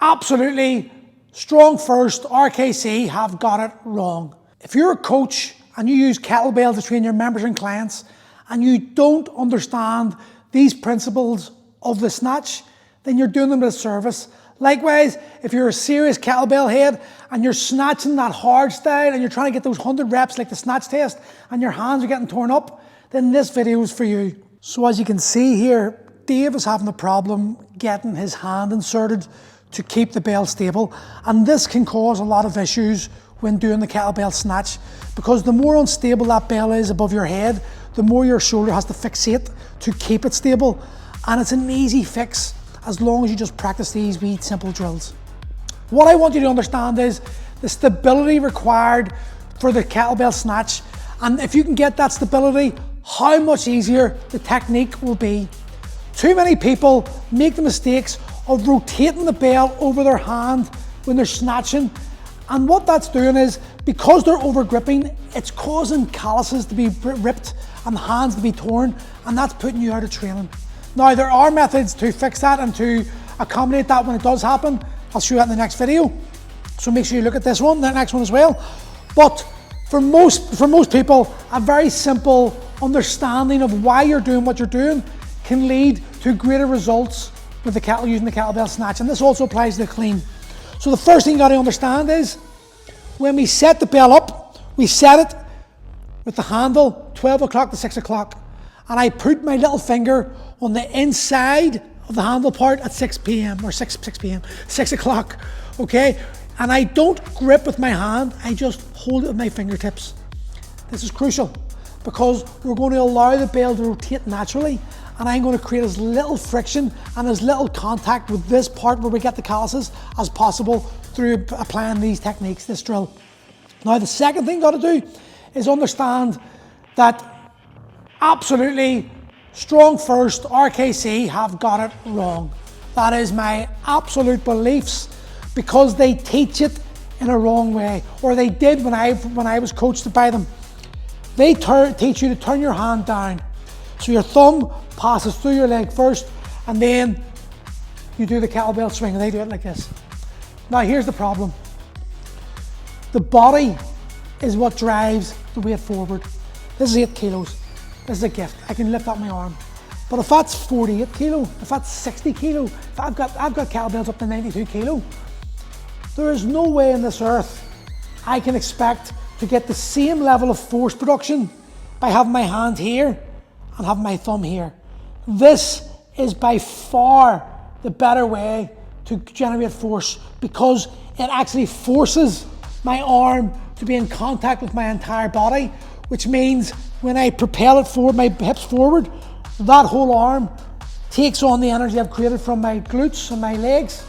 absolutely strong first RKC have got it wrong. If you're a coach and you use kettlebells to train your members and clients and you don't understand these principles of the snatch, then you're doing them a disservice. Likewise, if you're a serious kettlebell head and you're snatching that hardstyle and you're trying to get those 100 reps like the snatch test and your hands are getting torn up, then this video is for you. So as you can see here, Dave is having a problem getting his hand inserted to keep the bell stable, and this can cause a lot of issues when doing the kettlebell snatch, because the more unstable that bell is above your head, the more your shoulder has to fixate to keep it stable. And it's an easy fix as long as you just practice these wee simple drills. What I want you to understand is the stability required for the kettlebell snatch, and if you can get that stability, how much easier the technique will be. Too many people make the mistakes of rotating the bell over their hand when they're snatching, and what that's doing is, because they're over gripping, it's causing calluses to be ripped and hands to be torn, and that's putting you out of training. Now, there are methods to fix that and to accommodate that when it does happen. I'll show you that in the next video, so make sure you look at this one, the next one as well. But for most people, a very simple understanding of why you're doing what you're doing can lead to greater results with using the kettlebell snatch, and this also applies to the clean. So the first thing you got to understand is, when we set the bell up, we set it with the handle 12 o'clock to 6 o'clock, and I put my little finger on the inside of the handle part at 6 p.m. or 6 o'clock, okay? And I don't grip with my hand, I just hold it with my fingertips. This is crucial because we're going to allow the bell to rotate naturally, and I'm going to create as little friction and as little contact with this part where we get the calluses as possible through applying these techniques, this drill. Now, the second thing you got to do is understand that absolutely strong first RKC have got it wrong. That is my absolute beliefs, because they teach it in a wrong way, or they did when I was coached by them. They teach you to turn your hand down. So your thumb passes through your leg first, and then you do the kettlebell swing, and they do it like this. Now, here's the problem. The body is what drives the weight forward. This is 8 kilos. This is a gift. I can lift up my arm. But if that's 48 kilo, if that's 60 kilo, if I've got kettlebells up to 92 kilo, there is no way in this earth I can expect to get the same level of force production by having my hand here and having my thumb here. This is by far the better way to generate force, because it actually forces my arm to be in contact with my entire body, which means when I propel it forward, my hips forward, that whole arm takes on the energy I've created from my glutes and my legs,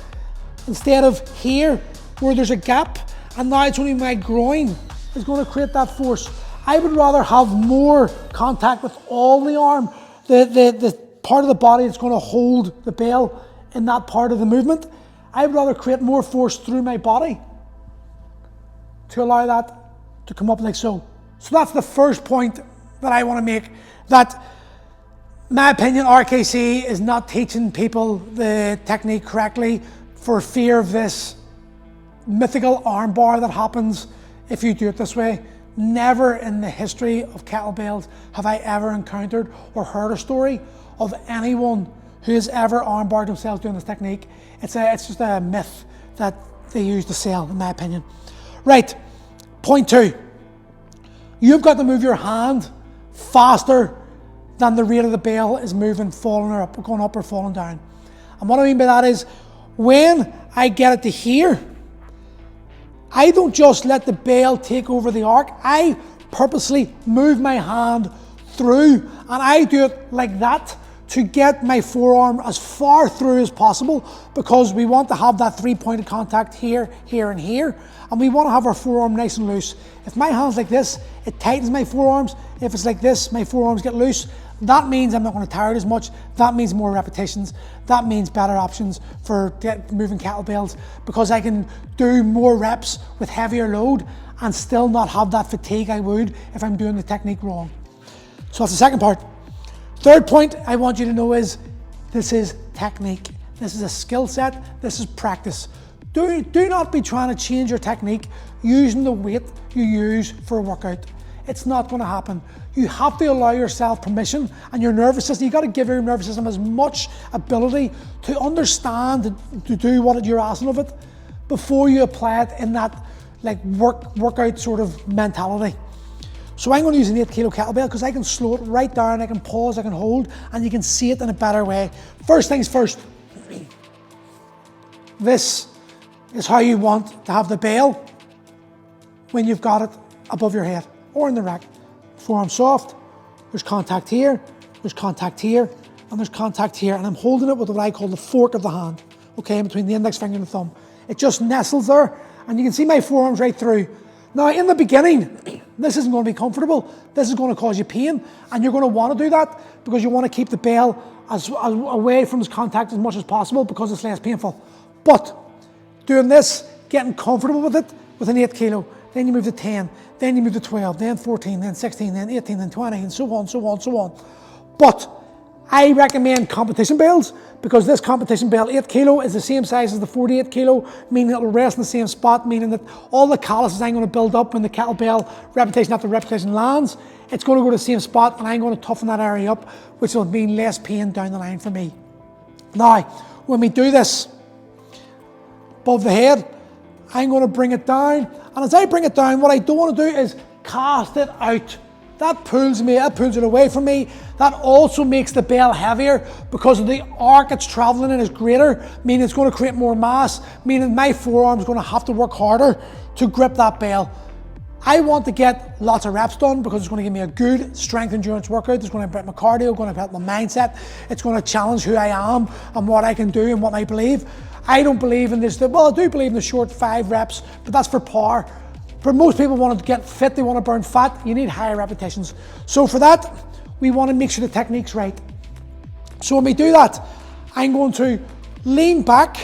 instead of here where there's a gap and now it's only my groin is going to create that force. I would rather have more contact with all the arm, the part of the body that's going to hold the bell in that part of the movement. I would rather create more force through my body to allow that to come up like so. So that's the first point that I want to make, that my opinion, RKC is not teaching people the technique correctly for fear of this mythical arm bar that happens if you do it this way. Never in the history of kettlebells have I ever encountered or heard a story of anyone who has ever armbarred themselves doing this technique. It's just a myth that they use to sell, in my opinion. Right, point 2. You've got to move your hand faster than the rate of the bell is moving, falling or up, going up or falling down. And what I mean by that is, when I get it to here, I don't just let the bell take over the arc. I purposely move my hand through, and I do it like that to get my forearm as far through as possible, because we want to have that 3-pointed contact here, here, and here, and we want to have our forearm nice and loose. If my hand's like this, it tightens my forearms. If it's like this, my forearms get loose. That means I'm not going to tire it as much. That means more repetitions. That means better options for moving kettlebells, because I can do more reps with heavier load and still not have that fatigue I would if I'm doing the technique wrong. So that's the second part. Third point I want you to know is, this is technique. This is a skill set. This is practice. Do not be trying to change your technique using the weight you use for a workout. It's not going to happen. You have to allow yourself permission, and your nervous system, you got to give your nervous system as much ability to understand, to do what you're asking of it before you apply it in that like workout sort of mentality. So I'm going to use an 8 kilo kettlebell because I can slow it right down, I can pause, I can hold, and you can see it in a better way. First things first, this is how you want to have the bell when you've got it above your head or in the rack. Forearm soft, there's contact here, there's contact here, and there's contact here, and I'm holding it with what I call the fork of the hand, okay, between the index finger and the thumb. It just nestles there, and you can see my forearms right through. Now, in the beginning, this isn't going to be comfortable. This is going to cause you pain, and you're going to want to do that because you want to keep the bell as away from its contact as much as possible because it's less painful. But doing this, getting comfortable with it with an 8 kilo, then you move to 10, then you move to 12, then 14, then 16, then 18, then 20, and so on, so on, so on. But I recommend competition bells because this competition bell, 8 kilo, is the same size as the 48 kilo, meaning it will rest in the same spot, meaning that all the calluses I'm going to build up when the kettlebell repetition after repetition lands, it's going to go to the same spot, and I'm going to toughen that area up, which will mean less pain down the line for me. Now, when we do this above the head, I'm going to bring it down, and as I bring it down, what I don't want to do is cast it out. That pulls it away from me. That also makes the bell heavier because of the arc it's traveling in is greater, meaning it's going to create more mass, meaning my forearm is going to have to work harder to grip that bell. I want to get lots of reps done because it's going to give me a good strength endurance workout. It's going to help my cardio, going to help my mindset. It's going to challenge who I am and what I can do and what I believe. I don't believe in this, well, I do believe in the short 5 reps, but that's for power. For most people want to get fit, they want to burn fat, you need higher repetitions. So for that, we want to make sure the technique's right. So when we do that, I'm going to lean back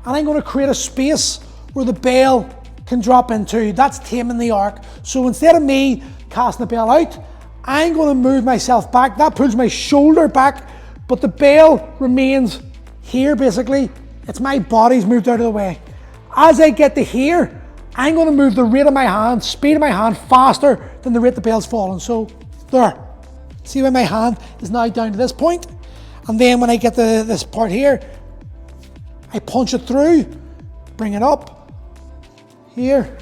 and I'm going to create a space where the bell can drop into. That's taming the arc. So instead of me casting the bell out, I'm going to move myself back. That pulls my shoulder back, but the bell remains here basically. It's my body's moved out of the way. As I get to here, I'm going to move the rate of my hand, speed of my hand faster than the rate the bell's falling. So there. See where my hand is now down to this point? And then when I get to this part here, I punch it through, bring it up, here.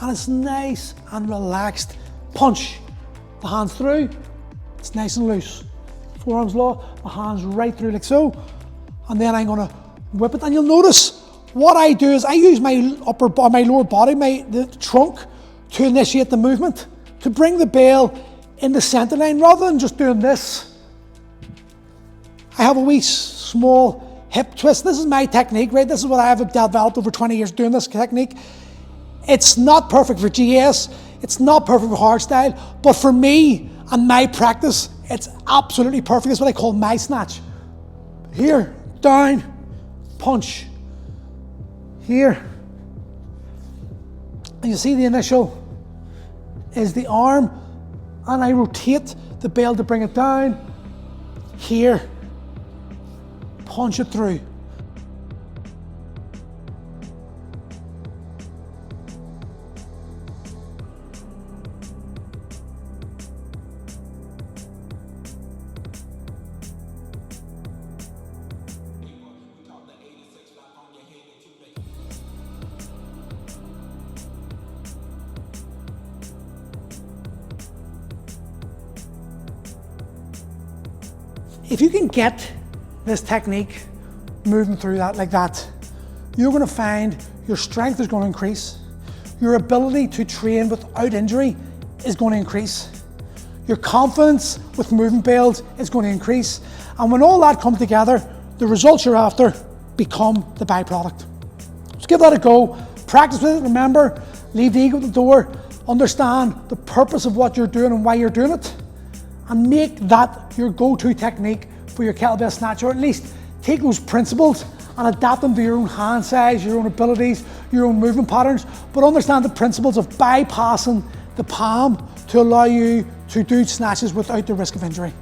And it's nice and relaxed. Punch the hands through, it's nice and loose. Forearms low, my hands right through like so. And then I'm gonna whip it, and you'll notice what I do is I use my lower body, the trunk, to initiate the movement, to bring the bell in the center line rather than just doing this. I have a wee small hip twist. This is my technique, right? This is what I have developed over 20 years doing this technique. It's not perfect for GS, it's not perfect for hardstyle, but for me and my practice, it's absolutely perfect. It's what I call my snatch. Here, down, punch. Here. And you see the initial is the arm, and I rotate the bell to bring it down. Here, punch it through. If you can get this technique moving through that like that, you're going to find your strength is going to increase, your ability to train without injury is going to increase, your confidence with moving bells is going to increase, and when all that comes together, the results you're after become the byproduct. So give that a go, practice with it, remember, leave the ego at the door, understand the purpose of what you're doing and why you're doing it, and make that your go-to technique for your kettlebell snatch, or at least take those principles and adapt them to your own hand size, your own abilities, your own movement patterns, but understand the principles of bypassing the palm to allow you to do snatches without the risk of injury.